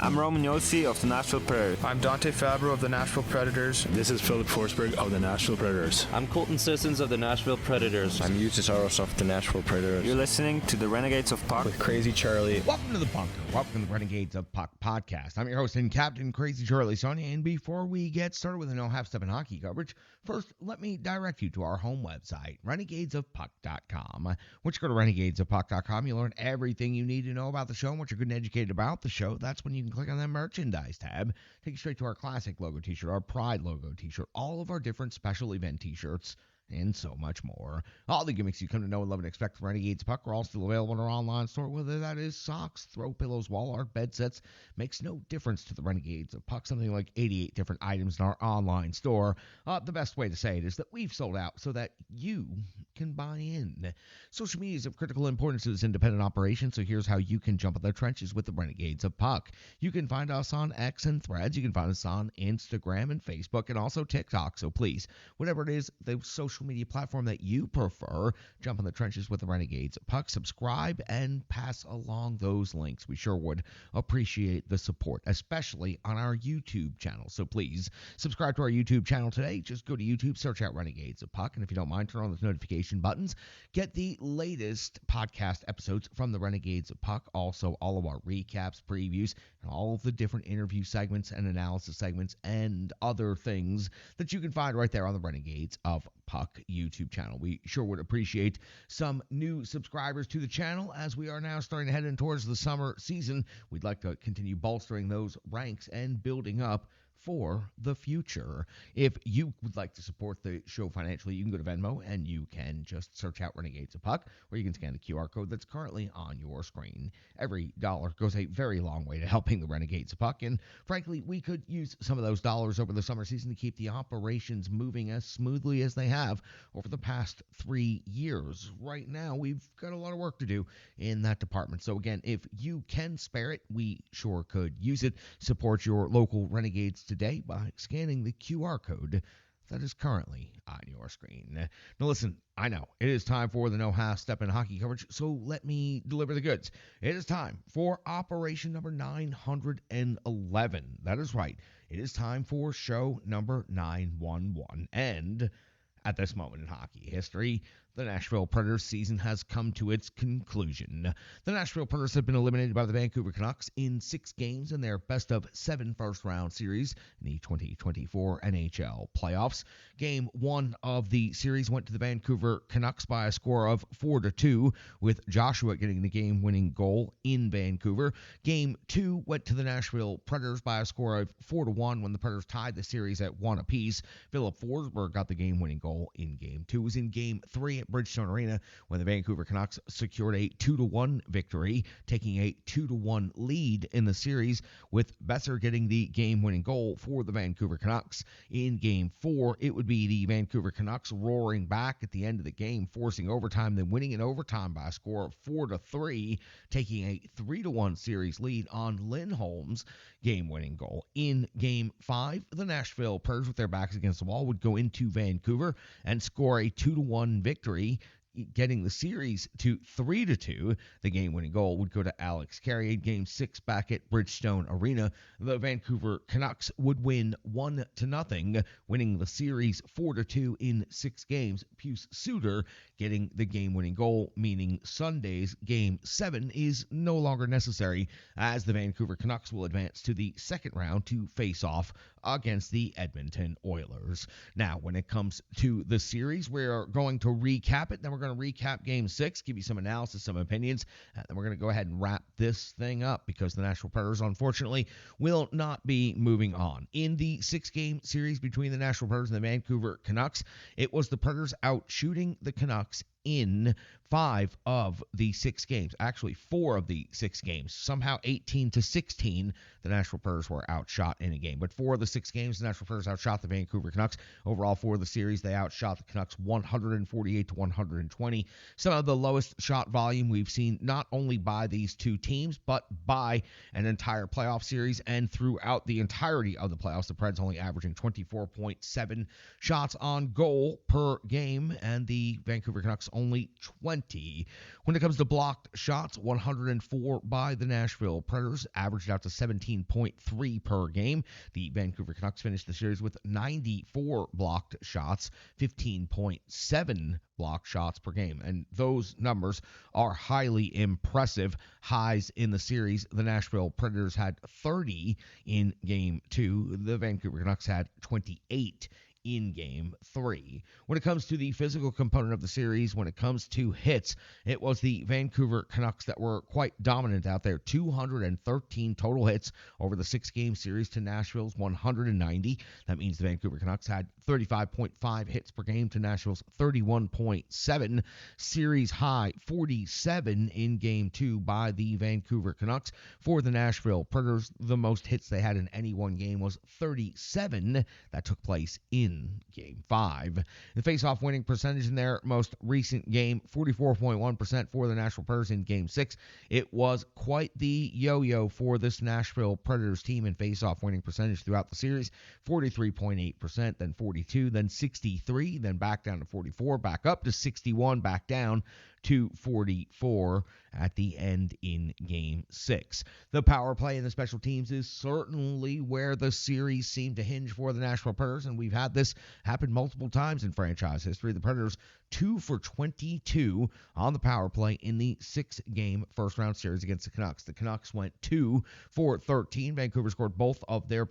I'm Roman Yossi of the Nashville Predators. I'm Dante Fabro of the Nashville Predators. This is Philip Forsberg of the Nashville Predators. I'm Colton Sissons of the Nashville Predators. I'm Eustace Aros of the Nashville Predators. You're listening to the Renegades of Puck with Crazy Charlie. Welcome to the bunker. Welcome to the Renegades of Puck podcast. I'm your host and Captain Crazy Charlie Saunier. And before we get started with the No Half Step in hockey coverage, first let me direct you to our home website, renegadesofpuck.com. Once you go to renegadesofpuck.com, you'll learn everything you need to know about the show and what you're good and educated about the show. That's when you can click on that merchandise tab, take you straight to our classic logo t-shirt, our pride logo t-shirt, all of our different special event t-shirts, and so much more. All the gimmicks you come to know and love and expect from Renegades Puck are all still available in our online store, whether that is socks, throw pillows, wall art, bed sets. Makes no difference to the Renegades of Puck. Something like 88 different items in our online store. The best way to say it is that we've sold out so that you can buy in. Social media is of critical importance to this independent operation, so here's how you can jump in the trenches with the Renegades of Puck. You can find us on X and Threads. You can find us on Instagram and Facebook and also TikTok. So please, whatever it is, the social media platform that you prefer, jump in the trenches with the Renegades of Puck, subscribe, and pass along those links. We sure would appreciate the support, especially on our YouTube channel. So please subscribe to our YouTube channel today. Just go to YouTube, search out Renegades of Puck, and if you don't mind, turn on those notification buttons. Get the latest podcast episodes from the Renegades of Puck, also all of our recaps, previews, and all of the different interview segments and analysis segments and other things that you can find right there on the Renegades of Puck YouTube channel. We sure would appreciate some new subscribers to the channel as we are now starting to head in towards the summer season. We'd like to continue bolstering those ranks and building up for the future. If you would like to support the show financially, you can go to Venmo and you can just search out Renegades of Puck, or you can scan the QR code that's currently on your screen. Every dollar goes a very long way to helping the Renegades of Puck, and frankly, we could use some of those dollars over the summer season to keep the operations moving as smoothly as they have over the past 3 years. Right now, we've got a lot of work to do in that department. So again, if you can spare it, we sure could use it. Support your local Renegades today by scanning the QR code that is currently on your screen. Now listen, I know it is time for the No Half Step in hockey coverage, so let me deliver the goods. It is time for operation number 911. That is right. It is time for show number 911. And at this moment in hockey history, the Nashville Predators season has come to its conclusion. The Nashville Predators have been eliminated by the Vancouver Canucks in 6 games in their best-of-7 first-round series in the 2024 NHL playoffs. Game 1 of the series went to the Vancouver Canucks by a score of 4-2, with Joshua getting the game-winning goal in Vancouver. Game 2 went to the Nashville Predators by a score of 4-1 when the Predators tied the series at 1 apiece. Philip Forsberg got the game-winning goal in Game 2. It was in Game 3 at Bridgestone Arena when the Vancouver Canucks secured a 2-1 victory, taking a 2-1 lead in the series, with Besser getting the game-winning goal for the Vancouver Canucks. In Game 4, it would be the Vancouver Canucks roaring back at the end of the game, forcing overtime, then winning in overtime by a score of 4-3, taking a 3-1 series lead on Lindholm's game-winning goal. In Game 5, the Nashville Predators, with their backs against the wall, would go into Vancouver and score a 2-1 victory, getting the series to 3-2. The game-winning goal would go to Alex Carrier. Game 6 back at Bridgestone Arena, the Vancouver Canucks would win 1-0, winning the series 4-2 in 6 games. Pius Suter getting the game-winning goal, meaning Sunday's Game 7 is no longer necessary, as the Vancouver Canucks will advance to the second round to face off against the Edmonton Oilers. Now, when it comes to the series, we're going to recap it. Then we're going to recap Game 6, give you some analysis, some opinions, and then we're going to go ahead and wrap this thing up because the Nashville Predators, unfortunately, will not be moving on. In the 6-game series between the Nashville Predators and the Vancouver Canucks, it was the Predators out shooting the Canucks in 5 of the 6 games. Actually, 4 of the 6 games. Somehow 18-16, the Nashville Predators were outshot in a game. But 4 of the 6 games, the Nashville Predators outshot the Vancouver Canucks. Overall, for the series, they outshot the Canucks 148-120. Some of the lowest shot volume we've seen not only by these two teams, but by an entire playoff series. And throughout the entirety of the playoffs, the Preds only averaging 24.7 shots on goal per game, and the Vancouver Canucks Canucks only 20. When it comes to blocked shots, 104 by the Nashville Predators, averaged out to 17.3 per game. The Vancouver Canucks finished the series with 94 blocked shots, 15.7 block shots per game. And those numbers are highly impressive highs in the series. The Nashville Predators had 30 in Game 2. The Vancouver Canucks had 28 in Game 3. When it comes to the physical component of the series, when it comes to hits, it was the Vancouver Canucks that were quite dominant out there. 213 total hits over the 6-game series to Nashville's 190. That means the Vancouver Canucks had 35.5 hits per game to Nashville's 31.7. Series high 47 in Game 2 by the Vancouver Canucks. For the Nashville Predators, the most hits they had in any one game was 37. That took place in Game 5. The face-off winning percentage in their most recent game, 44.1% for the Nashville Predators in Game 6. It was quite the yo-yo for this Nashville Predators team in face-off winning percentage throughout the series. 43.8%, then 42, then 63, then back down to 44, back up to 61, back down to 44 at the end in Game 6. The power play and the special teams is certainly where the series seemed to hinge for the Nashville Predators, and we've had this happen multiple times in franchise history. The Predators 2 for 22 on the power play in the 6-game first-round series against the Canucks. The Canucks went 2 for 13. Vancouver scored both of the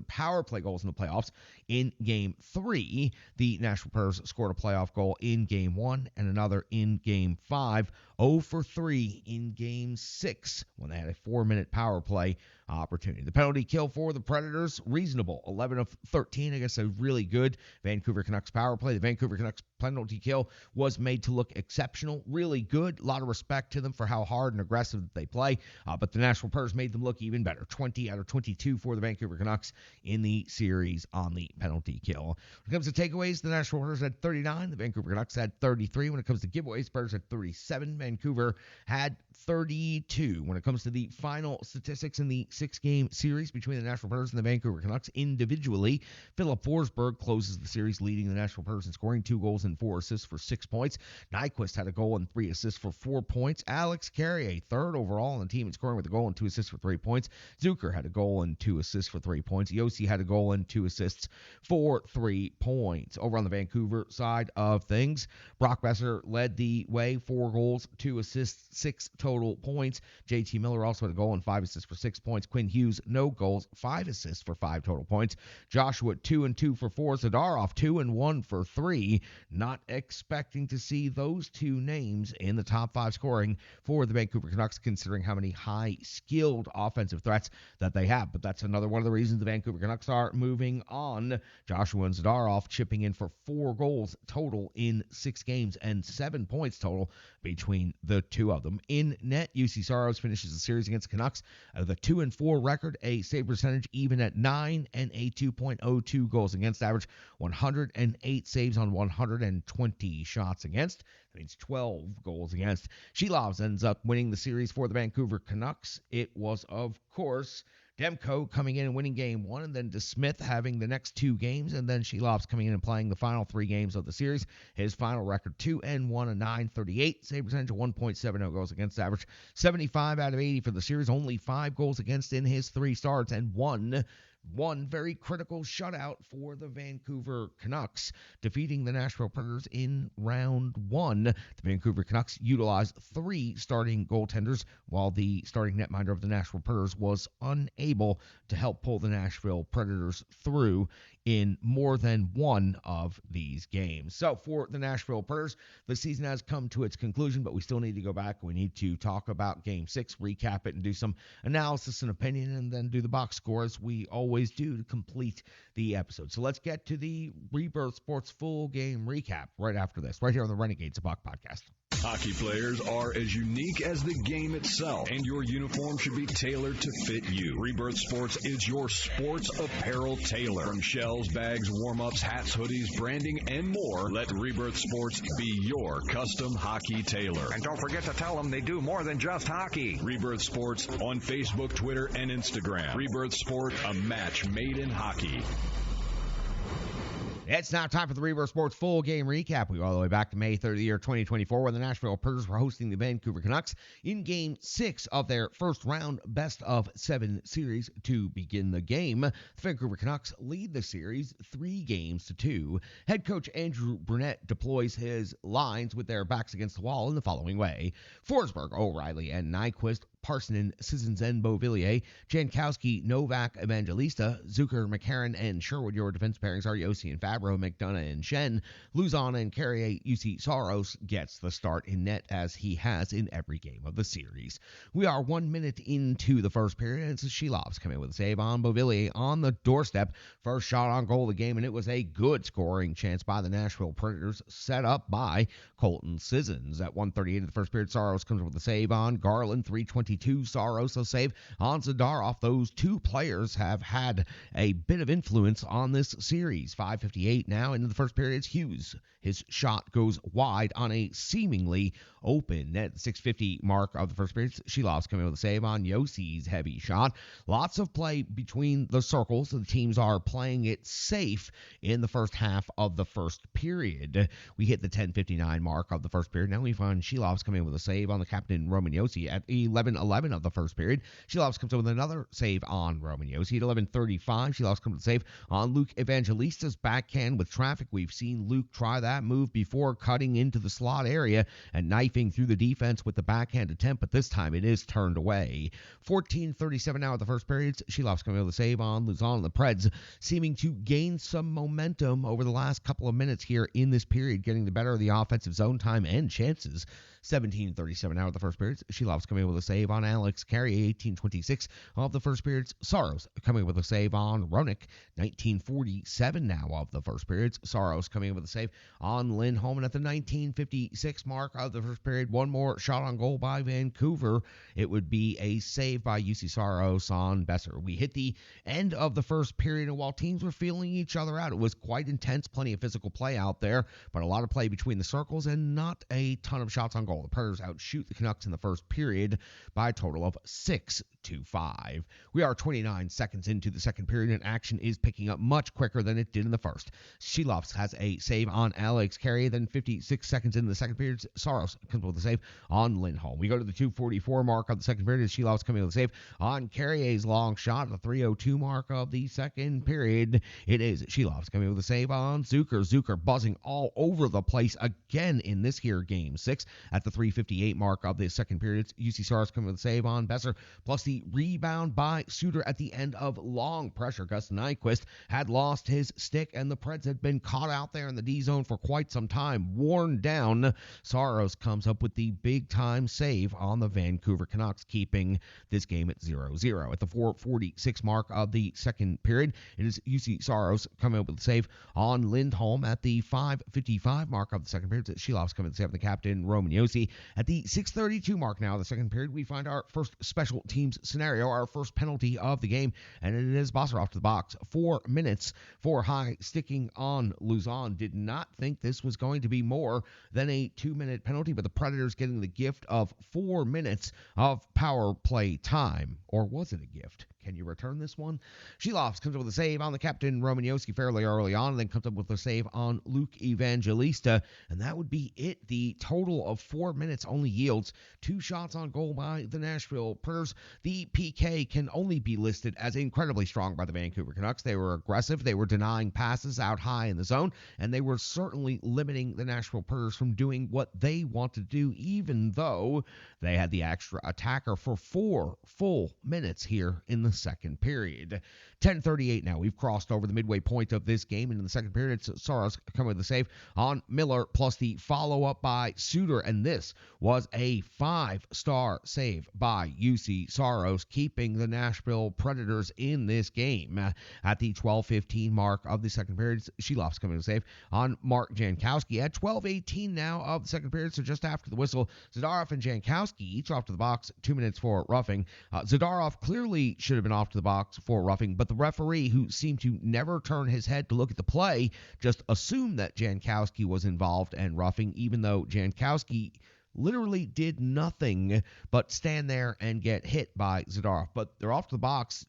power play goals in the playoffs in Game 3. The Nashville Predators scored a playoff goal in Game 1 and another in Game 5. 0 for 3 in Game 6 when they had a 4-minute power play opportunity. The penalty kill for the Predators, reasonable. 11 of 13, I guess a really good Vancouver Canucks power play. The Vancouver Canucks penalty kill was made to look exceptional, really good. A lot of respect to them for how hard and aggressive they play, but the Nashville Predators made them look even better. 20 out of 22 for the Vancouver Canucks in the series on the penalty kill. When it comes to takeaways, the Nashville Predators had 39. The Vancouver Canucks had 33. When it comes to giveaways, the Predators had 37. Vancouver had 32. When it comes to the final statistics in the 6-game series between the Nashville Predators and the Vancouver Canucks individually, Philip Forsberg closes the series leading the Nashville Predators in scoring, 2 goals and 4 assists for 6 points. Nyquist had a goal and 3 assists for 4 points. Alex Carrier, third overall on the team in scoring with a goal and 2 assists for 3 points. Zucker had a goal and 2 assists for 3 points. Yossi had a goal and 2 assists for 3 points. Over on the Vancouver side of things, Brock Besser led the way, 4 goals, 2 assists, 6 total points. JT Miller also had a goal and 5 assists for 6 points. Quinn Hughes, no goals, 5 assists for 5 total points. Joshua, 2 and 2 for 4. Zadorov, 2 and 1 for 3. Not expecting to see those 2 names in the top 5 scoring for the Vancouver Canucks, considering how many high-skilled offensive threats that they have. But that's another one of the reasons the Vancouver Canucks are moving on. Joshua and Zadorov chipping in for 4 goals total in 6 games and 7 points total between the 2 of them. In net, UC Saros finishes the series against the Canucks with a 2-4 record, a save percentage even at 9, and a 2.02 goals against average, 108 saves on 120 shots against. That means 12 goals against. Shilovs ends up winning the series for the Vancouver Canucks. It was, of course, Demko coming in and winning Game 1, and then DeSmith having the next 2 games, and then Shilovs coming in and playing the final 3 games of the series. His final record, 2-1, a 938 save percentage, 1.70 goals against average, 75 out of 80 for the series, only 5 goals against in his 3 starts, and one very critical shutout for the Vancouver Canucks, defeating the Nashville Predators in round 1. The Vancouver Canucks utilized 3 starting goaltenders, while the starting netminder of the Nashville Predators was unable to help pull the Nashville Predators through in more than one of these games. So for the Nashville Predators, the season has come to its conclusion, but we still need to go back. We need to talk about Game 6, recap it, and do some analysis and opinion, and then do the box score as we always do to complete the episode. So let's get to the Rebirth Sports full game recap right after this, right here on the Renegades of Puck podcast. Hockey players are as unique as the game itself, and your uniform should be tailored to fit you. Rebirth Sports is your sports apparel tailor. From shells, bags, warm-ups, hats, hoodies, branding, and more, let Rebirth Sports be your custom hockey tailor. And don't forget to tell them they do more than just hockey. Rebirth Sports on Facebook, Twitter, and Instagram. Rebirth Sport, a match made in hockey. It's now time for the Rebirth Sports full game recap. We go all the way back to May 3rd of the year 2024 when the Nashville Predators were hosting the Vancouver Canucks in Game 6 of their first round best-of-7 series to begin the game. The Vancouver Canucks lead the series 3-2. Head coach Andrew Brunette deploys his lines with their backs against the wall in the following way. Forsberg, O'Reilly, and Nyquist, Parsonen, Sissons, and Beauvillier, Jankowski, Novak, Evangelista, Zucker, McCarron, and Sherwood. Your defense pairings are Yossi and Fabro, McDonough and Shen. Luzon and Carrier. UC Saros gets the start in net as he has in every game of the series. We are 1 minute into the first period, and it's Shilovs coming with a save on Beauvillier on the doorstep. First shot on goal of the game, and it was a good scoring chance by the Nashville Predators, set up by Colton Sissons. At 1:38 of the first period, Saros comes with a save on Garland. 3:22, Saros a save on Zadorov. Those two players have had a bit of influence on this series. 5:58 now into the first period. It's Hughes. His shot goes wide on a seemingly open net. 6:50 mark of the first period. Shilovs coming with a save on Yossi's heavy shot. Lots of play between the circles. The teams are playing it safe in the first half of the first period. We hit the 10:59 mark of the first period. Now we find Shilovs coming with a save on the captain Roman Yossi at 11:11 of the first period. Shilovs comes in with another save on Roman Yossi at 11:35. Shilovs comes with a save on Luke Evangelista's backhand with traffic. We've seen Luke try that move before, cutting into the slot area and knifing through the defense with the backhand attempt, but this time it is turned away. 14:37 now at the first period. Shilovs coming with a save on Luzon. The Preds seeming to gain some momentum over the last couple of minutes here in this period, getting the better of the offensive zone time and chances. 17:37 now at the first period. Shilovs coming with a save on Alex Carrier. 18:26 of the first period. Saros coming with a save on Roenick. 19:47 now of the first period. Saros coming with a save on Lindholm. At the 19:56 mark of the first period, one more shot on goal by Vancouver. It would be a save by UC Saros on Besser. We hit the end of the first period, and while teams were feeling each other out, it was quite intense. Plenty of physical play out there, but a lot of play between the circles and not a ton of shots on goal. The Predators outshoot the Canucks in the first period by a total of 6-5. We are 29 seconds into the second period, and action is picking up much quicker than it did in the first. Shilovs has a save on Alex Carrier. Then 56 seconds into the second period, Saros comes with a save on Lindholm. We go to the 2:44 mark of the second period. Shilovs coming with a save on Carrier's long shot at the 3:02 mark of the second period. It is Shilovs coming with a save on Zucker. Zucker buzzing all over the place again in this here game 6 at the 3:58 mark of the second period. UC Saros coming with a save on Besser, plus the rebound by Suter at the end of long pressure. Gus Nyquist had lost his stick, and the Preds had been caught out there in the D zone for quite some time, worn down. Saros comes up with the big-time save on the Vancouver Canucks, keeping this game at 0-0. At the 4:46 mark of the second period, it is UC Saros coming up with a save on Lindholm. At the 5:55 mark of the second period, Shilovs coming with a save on the captain Roman Yossi. At the 6:32 mark now of the second period, we find our first special teams scenario, our first penalty of the game, and it is Bosserov to the box. 4 minutes for high sticking on Luzon. Did not think this was going to be more than a 2-minute penalty, but the Predators getting the gift of 4 minutes of power play time. Or was it a gift? Can you return this one? Shilovs comes up with a save on the captain Roman Yossi fairly early on, and then comes up with a save on Luke Evangelista, and that would be it. The total of 4 minutes only yields 2 shots on goal by the Nashville Predators. The PK can only be listed as incredibly strong by the Vancouver Canucks. They were aggressive, they were denying passes out high in the zone, and they were certainly limiting the Nashville Predators from doing what they want to do, even though they had the extra attacker for 4 full minutes here in the second period. 10:38 now. We've crossed over the midway point of this game. And in the second period, Saros coming with the save on Miller, plus the follow-up by Suter. And this was a 5-star save by UC Saros, keeping the Nashville Predators in this game. At the 12:15 mark of the second period, Shilovs coming with a save on Mark Jankowski. At 12:18 now of the second period, so just after the whistle, Zadorov and Jankowski each off to the box, 2 minutes for roughing. Zadorov clearly should have been off to the box for roughing, but the referee, who seemed to never turn his head to look at the play, just assumed that Jankowski was involved and roughing, even though Jankowski literally did nothing but stand there and get hit by Zadorov. But they're off to the box,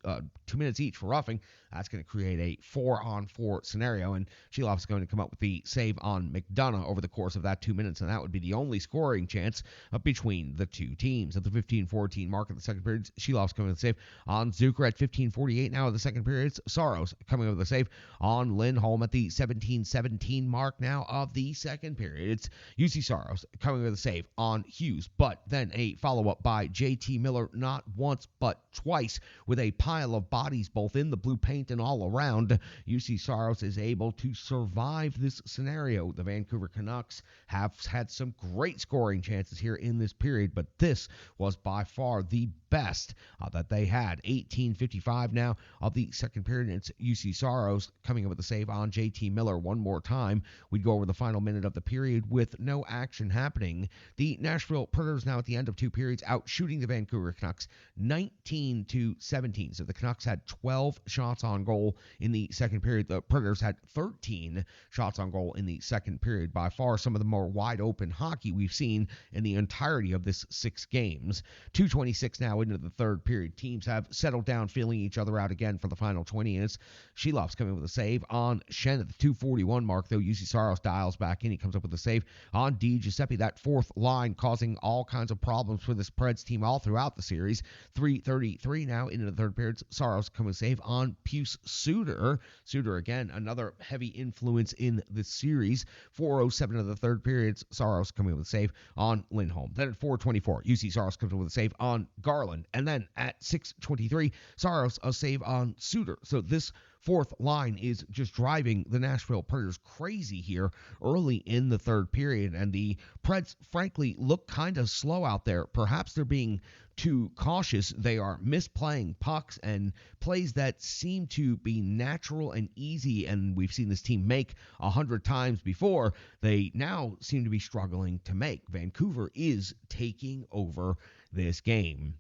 2 minutes each for roughing. That's going to create a 4-on-4 scenario, and Sheloff's going to come up with the save on McDonough over the course of that 2 minutes, and that would be the only scoring chance between the two teams. At the 15-14 mark of the second period, Sheloff's coming with the save on Zucker at 15:48 now of the second period. It's Saros coming with the save on Lindholm at the 17-17 mark now of the second period. It's UC Saros coming with a save on Hughes, but then a follow-up by JT Miller, not once but twice, with a pile of bodies both in the blue paint and all around. UC Saros is able to survive this scenario. The Vancouver Canucks have had some great scoring chances here in this period, but this was by far the best that they had. 18:55 now of the second period. It's UC Saros coming up with a save on JT Miller one more time. We'd go over the final minute of the period with no action happening. The Nashville Predators now at the end of two periods out shooting the Vancouver Canucks 19-17. So the Canucks had 12 shots on goal in the second period. The Predators had 13 shots on goal in the second period. By far some of the more wide open hockey we've seen in the entirety of this 6 games. 2:26 now into the third period. Teams have settled down, feeling each other out again for the final 20 minutes. Sheloff's coming with a save on Shen at the 2:41 mark, though UC Saros dials back in. He comes up with a save on Di Giuseppe. That fourth line causing all kinds of problems for this Preds team all throughout the series. 3:33 now into the third period. Saros coming with a save on Pius Suter. Suter, again, another heavy influence in the series. 4:07 of the third period. Saros coming with a save on Lindholm. Then at 4:24, UC Saros comes with a save on Garland. And then at 6:23, Saros a save on Suter. So this fourth line is just driving the Nashville Predators crazy here early in the third period, and the Preds, frankly, look kind of slow out there. Perhaps they're being too cautious. They are misplaying pucks and plays that seem to be natural and easy, and we've seen this team make 100 times before. They now seem to be struggling to make. Vancouver is taking over this game.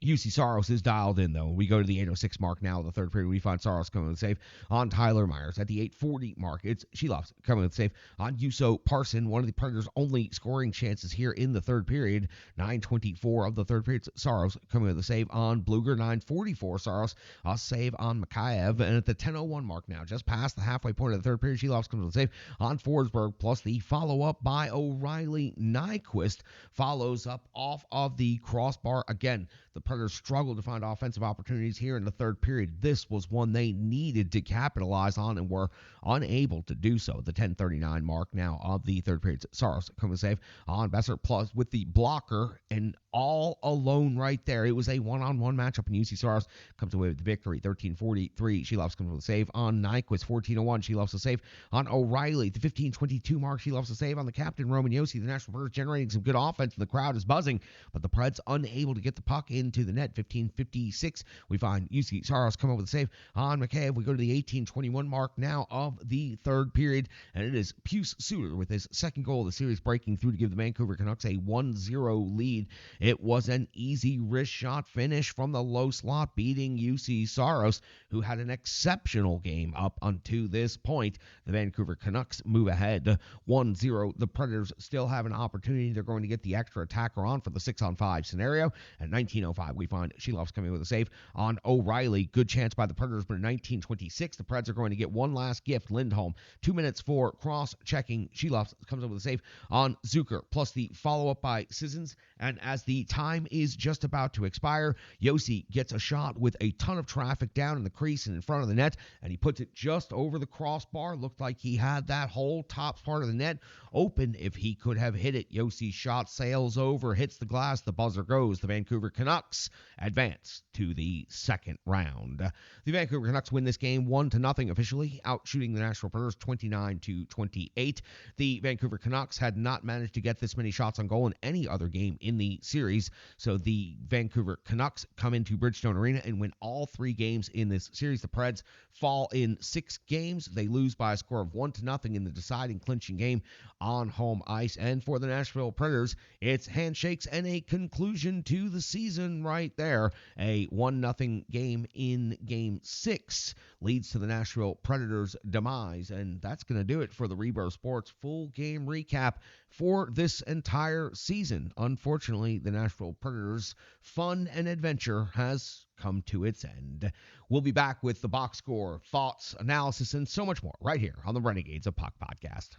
UC Saros is dialed in, though. We go to the 8:06 mark now of the third period. We find Saros coming with a save on Tyler Myers. At the 8:40 mark, it's Sheloff's coming with a save on Juuso Parson, one of the Predators' only scoring chances here in the third period. 9:24 of the third period, Saros coming with a save on Bluger. 9:44, Saros a save on Mikheyev. And at the 10:01 mark now, just past the halfway point of the third period, Sheloff's coming with a save on Forsberg, plus the follow-up by O'Reilly. Nyquist follows up off of the crossbar. Again, the Predators struggled to find offensive opportunities here in the third period. This was one they needed to capitalize on and were unable to do so. The 10:39 mark now of the third period. Saros coming to save on Besser, plus with the blocker and all alone right there. It was a one-on-one matchup, and UC Saros comes away with the victory. 13:43. Sheloff's comes with a save on Nyquist. 14:01. Sheloff's a save on O'Reilly. The 15:22 mark. Sheloff's a save on the captain, Roman Josi. The Nashville Predators generating some good offense, and the crowd is buzzing, but the Preds unable to get the puck into the net. 15:56. We find UC Saros come up with a save on Mikheyev. We go to the 18:21 mark now of the third period, and it is Pius Suter with his second goal of the series breaking through to give the Vancouver Canucks a 1-0 lead. It was an easy wrist shot finish from the low slot, beating UC Saros, who had an exceptional game up until this point. The Vancouver Canucks move ahead 1-0. The Predators still have an opportunity. They're going to get the extra attacker on for the 6-on-5 scenario. At 19:05, we find Sheloff's coming with a save on O'Reilly. Good chance by the Predators, but at 19:26, the Preds are going to get one last gift. Lindholm, 2 minutes for cross-checking. Sheloff comes up with a save on Zucker, plus the follow-up by Sissons. And as the time is just about to expire, Josi gets a shot with a ton of traffic down in the crease and in front of the net, and he puts it just over the crossbar. Looked like he had that whole top part of the net open if he could have hit it. Josi's shot sails over, hits the glass, the buzzer goes. The Vancouver Canucks advance to the second round. The Vancouver Canucks win this game 1-0 officially, outshooting the Nashville Predators 29-28. The Vancouver Canucks had not managed to get this many shots on goal in any other game in the series, so the Vancouver Canucks come into Bridgestone Arena and win all 3 games in this series. The Preds fall in 6 games. They lose by a score of 1-0 in the deciding clinching game on home ice. And for the Nashville Predators, it's handshakes and a conclusion to the season. reason right there. A 1-0 game in Game 6 leads to the Nashville Predators' demise, and that's going to do it for the Rebirth Sports full game recap for this entire season. Unfortunately, the Nashville Predators' fun and adventure has come to its end. We'll be back with the box score, thoughts, analysis, and so much more right here on the Renegades of Puck podcast.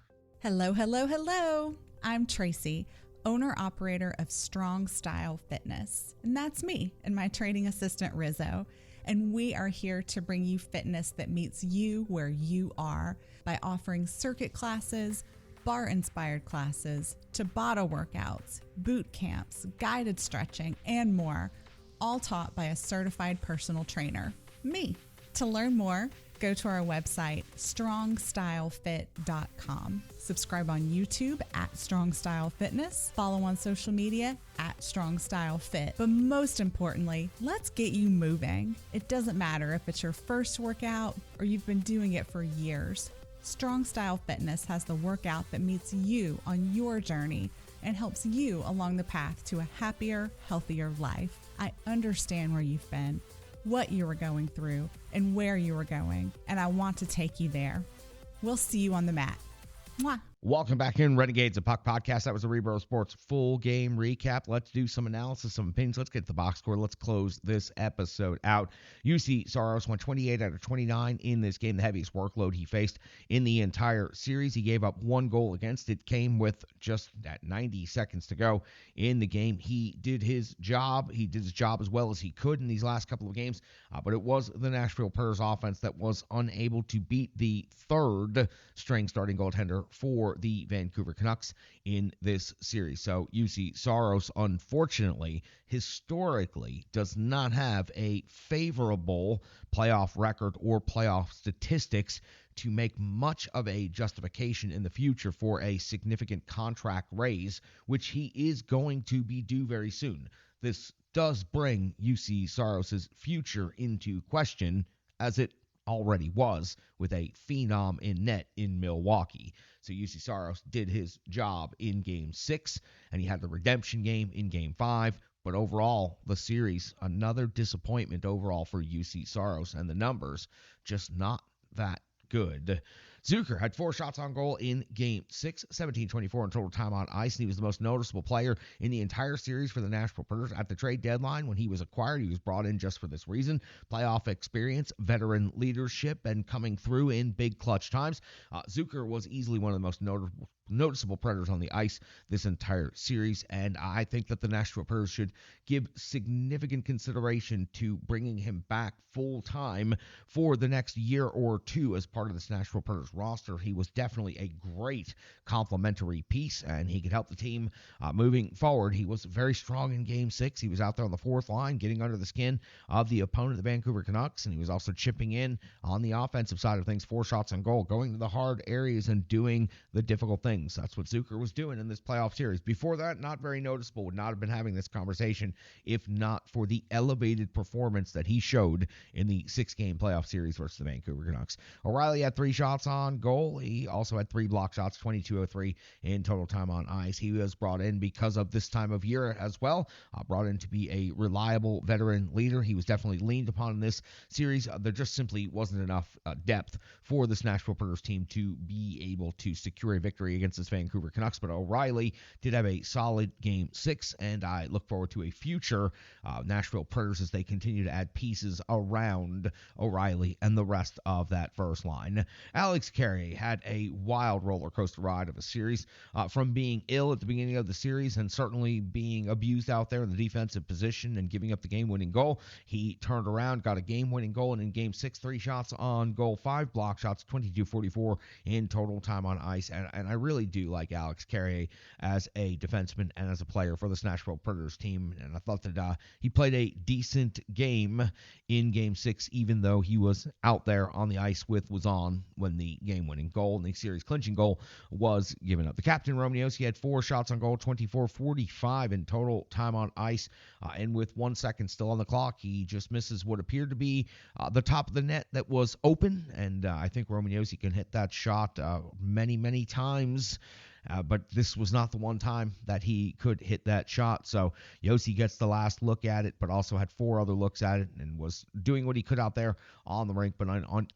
Hello, hello, hello. I'm Tracy, owner-operator of Strong Style Fitness. And that's me and my training assistant, Rizzo. And we are here to bring you fitness that meets you where you are by offering circuit classes, bar-inspired classes, Tabata workouts, boot camps, guided stretching, and more, all taught by a certified personal trainer, me. To learn more, go to our website, strongstylefit.com. Subscribe on YouTube at Strong Style Fitness. Follow on social media at Strong Style Fit. But most importantly, let's get you moving. It doesn't matter if it's your first workout or you've been doing it for years. Strong Style Fitness has the workout that meets you on your journey and helps you along the path to a happier, healthier life. I understand where you've been, what you were going through, and where you were going, and I want to take you there. We'll see you on the mat. Mwah. Welcome back in Renegades of Puck podcast. That was the Rebirth Sports full game recap. Let's do some analysis, some opinions. Let's get to the box score. Let's close this episode out. UC Saros went 28 out of 29 in this game, the heaviest workload he faced in the entire series. He gave up one goal against. It came with just at 90 seconds to go in the game. He did his job. He did his job as well as he could in these last couple of games, but it was the Nashville Predators offense that was unable to beat the third string starting goaltender for the Vancouver Canucks in this series. So UC Saros, unfortunately, historically does not have a favorable playoff record or playoff statistics to make much of a justification in the future for a significant contract raise, which he is going to be due very soon. This does bring UC Saros' future into question, as it already was with a phenom in net in Milwaukee. So UC Saros did his job in Game 6, and he had the redemption game in Game 5. But overall, the series, another disappointment overall for UC Saros, and the numbers just not that good. Zucker had 4 shots on goal in Game 6, 17-24 in total time on ice, and he was the most noticeable player in the entire series for the Nashville Predators. At the trade deadline, when he was acquired, he was brought in just for this reason: playoff experience, veteran leadership, and coming through in big clutch times. Zucker was easily one of the most noticeable Predators on the ice this entire series, and I think that the Nashville Predators should give significant consideration to bringing him back full-time for the next year or two as part of this Nashville Predators roster. He was definitely a great complementary piece, and he could help the team moving forward. He was very strong in Game 6. He was out there on the fourth line, getting under the skin of the opponent, the Vancouver Canucks, and he was also chipping in on the offensive side of things, 4 shots on goal, going to the hard areas and doing the difficult things. That's what Zucker was doing in this playoff series. Before that, not very noticeable, would not have been having this conversation if not for the elevated performance that he showed in the 6-game playoff series versus the Vancouver Canucks. O'Reilly had 3 shots on goal. He also had 3 block shots, 22-03 in total time on ice. He was brought in because of this time of year as well, brought in to be a reliable veteran leader. He was definitely leaned upon in this series. There just simply wasn't enough depth for this Nashville Predators team to be able to secure a victory against this Vancouver Canucks, but O'Reilly did have a solid Game 6, and I look forward to a future Nashville Predators as they continue to add pieces around O'Reilly and the rest of that first line. Alex Carey had a wild roller coaster ride of a series, from being ill at the beginning of the series and certainly being abused out there in the defensive position and giving up the game-winning goal. He turned around, got a game-winning goal, and in Game 6, 3 shots on goal, 5 block shots, 22-44 in total time on ice, and I really do like Alex Carey as a defenseman and as a player for this Nashville Predators team, and I thought that he played a decent game in Game 6, even though he was out there on the ice was on when the game-winning goal and the series-clinching goal was given up. The captain, Romanioski, had 4 shots on goal, 24-45 in total time on ice, and with 1 second still on the clock, he just misses what appeared to be the top of the net that was open, and I think Romanioski can hit that shot many, many times but this was not the one time that he could hit that shot. So Josi gets the last look at it, but also had 4 other looks at it and was doing what he could out there on the rink, but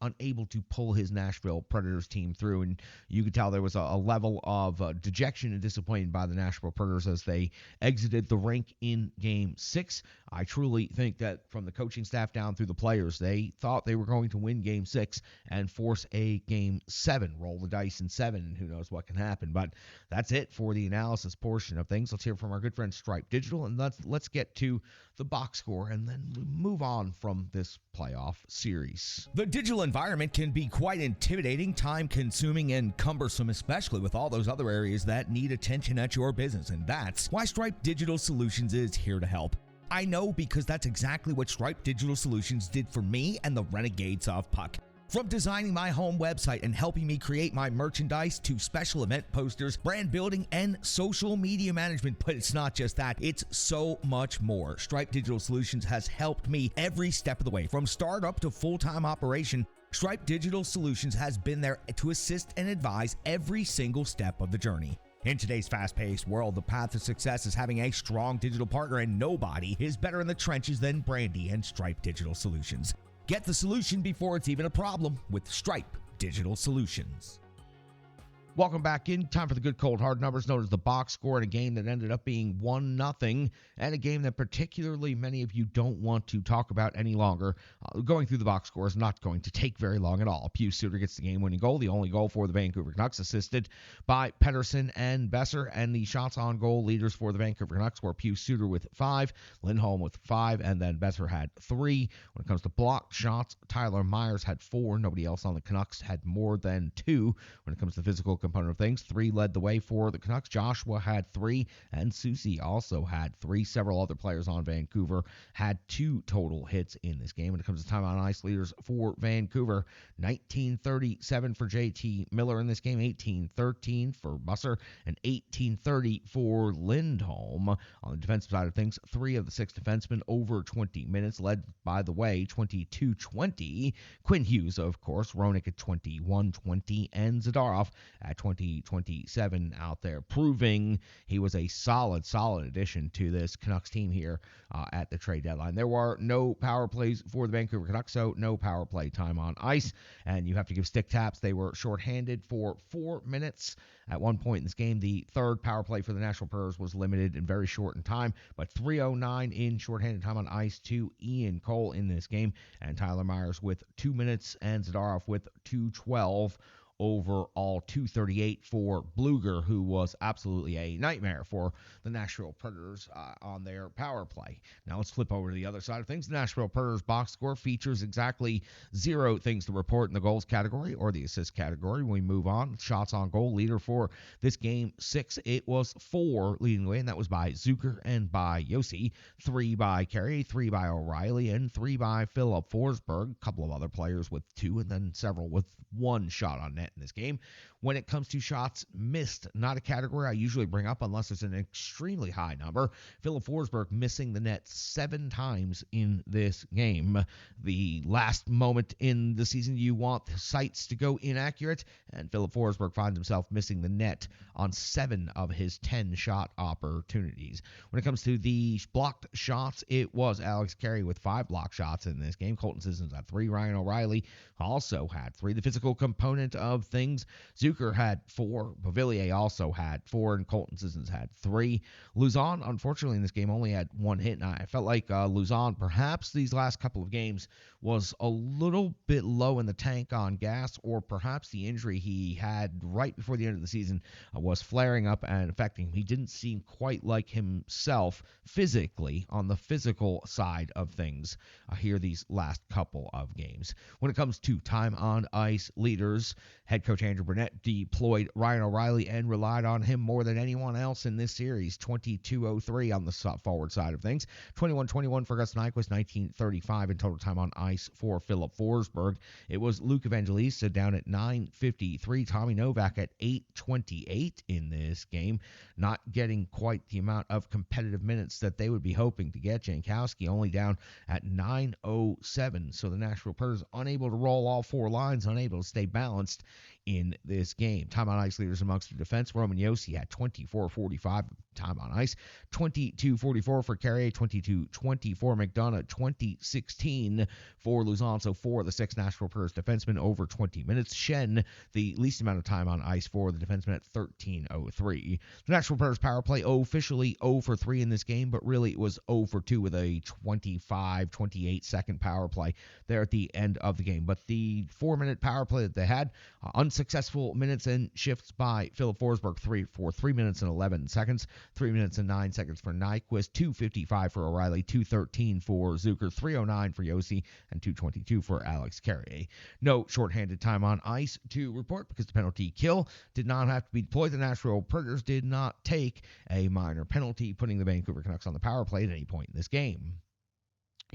unable to pull his Nashville Predators team through. And you could tell there was a level of dejection and disappointment by the Nashville Predators as they exited the rink in Game 6. I truly think that from the coaching staff down through the players, they thought they were going to win Game 6 and force a Game 7, roll the dice in 7, and who knows what can happen. But that's it for the analysis portion of things. Let's hear from our good friend Stripe Digital, and let's get to the box score and then move on from this playoff series. The digital environment can be quite intimidating, time-consuming, and cumbersome, especially with all those other areas that need attention at your business, and that's why Stripe Digital Solutions is here to help. I know, because that's exactly what Stripe Digital Solutions did for me and the Renegades of Puck. From designing my home website and helping me create my merchandise to special event posters, brand building, and social media management. But it's not just that, it's so much more. Stripe Digital Solutions has helped me every step of the way. From startup to full-time operation, Stripe Digital Solutions has been there to assist and advise every single step of the journey. In today's fast-paced world, the path to success is having a strong digital partner, and nobody is better in the trenches than Brandy and Stripe Digital Solutions. Get the solution before it's even a problem with Stripe Digital Solutions. Welcome back in. Time for the good cold hard numbers, known as the box score, in a game that ended up being 1-0, and a game that particularly many of you don't want to talk about any longer. Going through the box score is not going to take very long at all. Pius Suter gets the game-winning goal, the only goal for the Vancouver Canucks, assisted by Pettersson and Besser, and the shots on goal leaders for the Vancouver Canucks were Pius Suter with 5, Lindholm with 5, and then Besser had 3. When it comes to blocked shots, Tyler Myers had 4. Nobody else on the Canucks had more than 2. When it comes to physical component of things, 3 led the way for the Canucks. Joshua had 3, and Susie also had 3. Several other players on Vancouver had 2 total hits in this game. When it comes to time on ice leaders for Vancouver, 1937 for JT Miller in this game, 18-13 for Busser, and 18-30 for Lindholm. On the defensive side of things, 3 of the 6 defensemen over 20 minutes, led by the way 22-20. Quinn Hughes, of course, Roenick at 21-20, and Zadorov at 20-27 out there, proving he was a solid addition to this Canucks team here at the trade deadline. There were no power plays for the Vancouver Canucks, so no power play time on ice, and you have to give stick taps. They were shorthanded for 4 minutes. At one point in this game, the third power play for the Nashville Predators was limited and very short in time, but 3:09 in shorthanded time on ice to Ian Cole in this game, and Tyler Myers with 2 minutes, and Zadorov with 2:12. Overall, 238 for Bluger, who was absolutely a nightmare for the Nashville Predators on their power play. Now let's flip over to the other side of things. The Nashville Predators box score features exactly 0 things to report in the goals category or the assist category. When we move on, shots on goal leader for this game 6, it was 4 leading the way, and that was by Zucker and by Josi. 3 by Carey, 3 by O'Reilly, and 3 by Philip Forsberg. A couple of other players with 2, and then several with 1 shot on net in this game. When it comes to shots missed, not a category I usually bring up unless it's an extremely high number. Philip Forsberg missing the net 7 times in this game. The last moment in the season you want the sights to go inaccurate, and Philip Forsberg finds himself missing the net on 7 of his 10 shot opportunities. When it comes to the blocked shots, it was Alex Carey with 5 blocked shots in this game. Colton Sissons had 3. Ryan O'Reilly also had 3. The physical component of things, Zucker had 4. Pavillier also had 4, and Colton Sissons had 3. Luzon, unfortunately, in this game only had 1 hit, and I felt like Luzon, perhaps these last couple of games, was a little bit low in the tank on gas, or perhaps the injury he had right before the end of the season was flaring up and affecting him. He didn't seem quite like himself physically on the physical side of things here these last couple of games. When it comes to time on ice leaders, head coach Andrew Burnett deployed Ryan O'Reilly and relied on him more than anyone else in this series. 22:03 on the forward side of things. 21-21 for Gus Nyquist. 19:35 in total time on ice for Philip Forsberg. It was Luke Evangelista down at 9:53. Tommy Novak at 8:28 in this game. Not getting quite the amount of competitive minutes that they would be hoping to get. Jankowski only down at 9:07. So the Nashville Predators unable to roll all 4 lines, unable to stay balanced in this game. Time on ice leaders amongst the defense. Roman Josi had 24-45 time on ice, 22-44 for Carrier, 22-24 McDonough, 20-16 for Luzon. So 4 of the 6 Nashville Predators defensemen over 20 minutes. Shen, the least amount of time on ice for the defenseman at 13:03. The Nashville Predators power play officially 0 for 3 in this game, but really it was 0 for 2 with a 28 second power play there at the end of the game. But the 4-minute power play that they had, unsuccessful minutes and shifts by Philip Forsberg, 3 minutes and 11 seconds, 3 minutes and 9 seconds for Nyquist, 2:55 for O'Reilly, 2:13 for Zucker, 3:09 for Josi, and 2:22 for Alex Carrier. No shorthanded time on ice to report because the penalty kill did not have to be deployed. The Nashville Predators did not take a minor penalty, putting the Vancouver Canucks on the power play at any point in this game.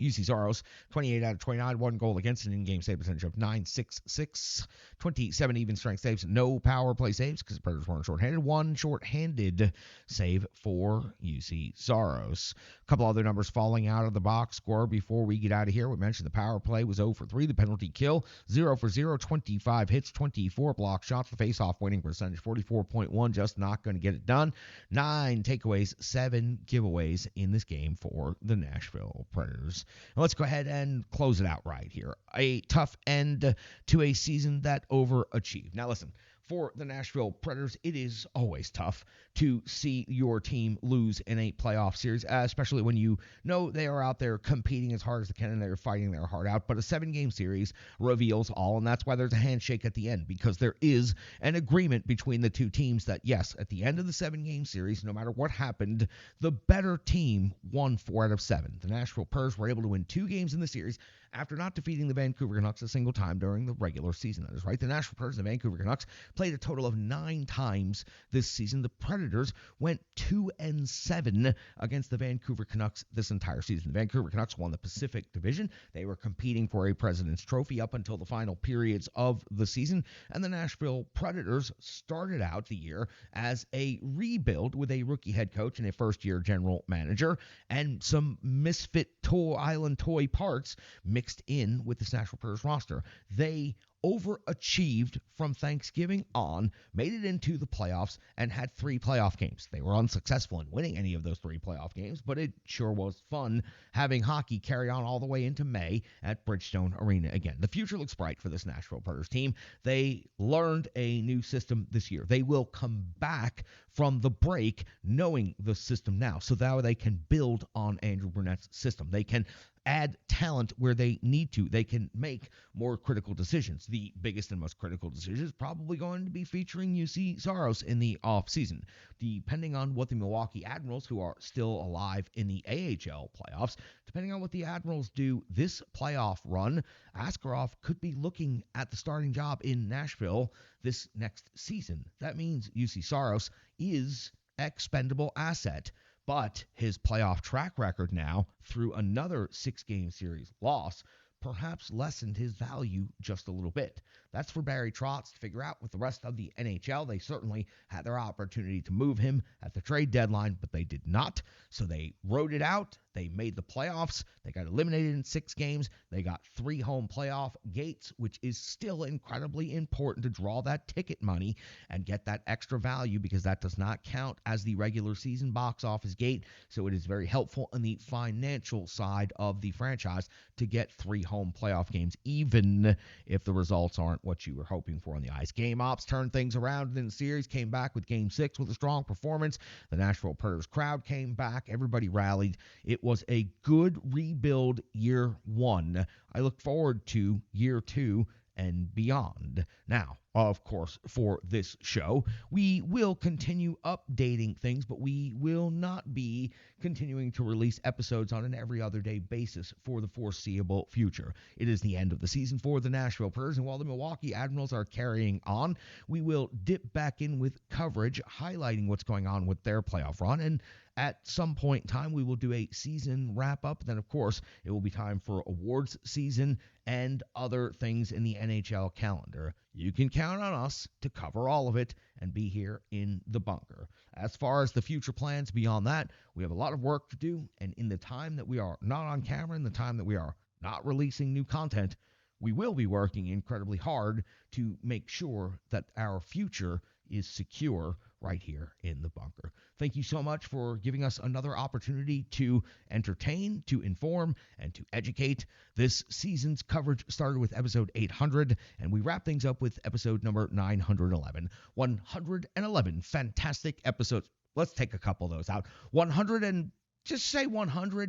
UC Saros, 28 out of 29, 1 goal against, an in-game save percentage of .966, 27 even strength saves, no power play saves because the Predators weren't shorthanded, 1 shorthanded save for UC Saros. A couple other numbers falling out of the box score before we get out of here. We mentioned the power play was 0 for 3, the penalty kill 0 for 0, 25 hits, 24 block shots, the face-off winning percentage 44.1, just not going to get it done. 9 takeaways, 7 giveaways in this game for the Nashville Predators. Now let's go ahead and close it out right here. A tough end to a season that overachieved. Now listen, for the Nashville Predators, it is always tough to see your team lose in a playoff series, especially when you know they are out there competing as hard as they can and they're fighting their heart out. But a 7-game series reveals all, and that's why there's a handshake at the end, because there is an agreement between the two teams that, yes, at the end of the 7-game series, no matter what happened, the better team won 4 out of 7. The Nashville Predators were able to win 2 games in the series after not defeating the Vancouver Canucks a single time during the regular season. That is right. The Nashville Predators and the Vancouver Canucks played a total of 9 times this season. The Predators went 2-7 against the Vancouver Canucks this entire season. The Vancouver Canucks won the Pacific Division. They were competing for a President's Trophy up until the final periods of the season. And the Nashville Predators started out the year as a rebuild with a rookie head coach and a first-year general manager and some misfit island toy parts mixed in with this Nashville Predators roster. They overachieved from Thanksgiving on, made it into the playoffs, and had 3 playoff games. They were unsuccessful in winning any of those 3 playoff games, but it sure was fun having hockey carry on all the way into May at Bridgestone Arena again. The future looks bright for this Nashville Predators team. They learned a new system this year. They will come back from the break knowing the system now, so that way they can build on Andrew Burnett's system. They can add talent where they need to. They can make more critical decisions. The biggest and most critical decision is probably going to be featuring UC Saros in the offseason. Depending on what the Milwaukee Admirals, who are still alive in the AHL playoffs, depending on what the Admirals do this playoff run, Askarov could be looking at the starting job in Nashville this next season. That means UC Saros is expendable asset. But his playoff track record now, through another 6-game series loss, perhaps lessened his value just a little bit. That's for Barry Trotz to figure out with the rest of the NHL. They certainly had their opportunity to move him at the trade deadline, but they did not. So they rode it out. They made the playoffs. They got eliminated in 6 games. They got 3 home playoff gates, which is still incredibly important to draw that ticket money and get that extra value, because that does not count as the regular season box office gate. So it is very helpful on the financial side of the franchise to get 3 home playoff games, even if the results aren't what you were hoping for on the ice. Game Ops turned things around in the series, came back with Game 6 with a strong performance. The Nashville Predators crowd came back. Everybody rallied. It was a good rebuild year 1. I look forward to year 2 and beyond. Now, of course, for this show, we will continue updating things, but we will not be continuing to release episodes on an every other day basis for the foreseeable future. It is the end of the season for the Nashville Predators, and while the Milwaukee Admirals are carrying on, we will dip back in with coverage highlighting what's going on with their playoff run, and at some point in time, we will do a season wrap-up. Then, of course, it will be time for awards season and other things in the NHL calendar. You can count on us to cover all of it and be here in the bunker. As far as the future plans beyond that, we have a lot of work to do, and in the time that we are not on camera, in the time that we are not releasing new content, we will be working incredibly hard to make sure that our future is secure right here in the bunker. Thank you so much for giving us another opportunity to entertain, to inform, and to educate. This season's coverage started with episode 800, and we wrap things up with episode number 911. 111 fantastic episodes. Let's take a couple of those out. 100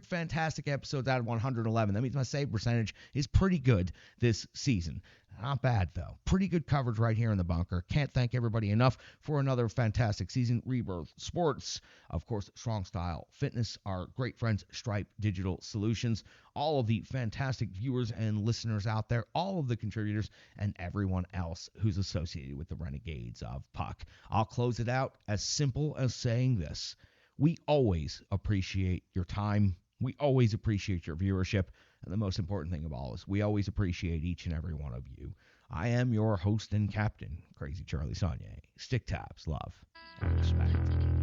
fantastic episodes out of 111. That means my save percentage is pretty good this season. Not bad, though. Pretty good coverage right here in the bunker. Can't thank everybody enough for another fantastic season. Rebirth Sports, of course, Strong Style Fitness, our great friends, Stripe Digital Solutions, all of the fantastic viewers and listeners out there, all of the contributors, and everyone else who's associated with the Renegades of Puck. I'll close it out as simple as saying this. We always appreciate your time. We always appreciate your viewership. And the most important thing of all is we always appreciate each and every one of you. I am your host and captain, Crazy Charlie Saunier. Stick taps, love, and respect.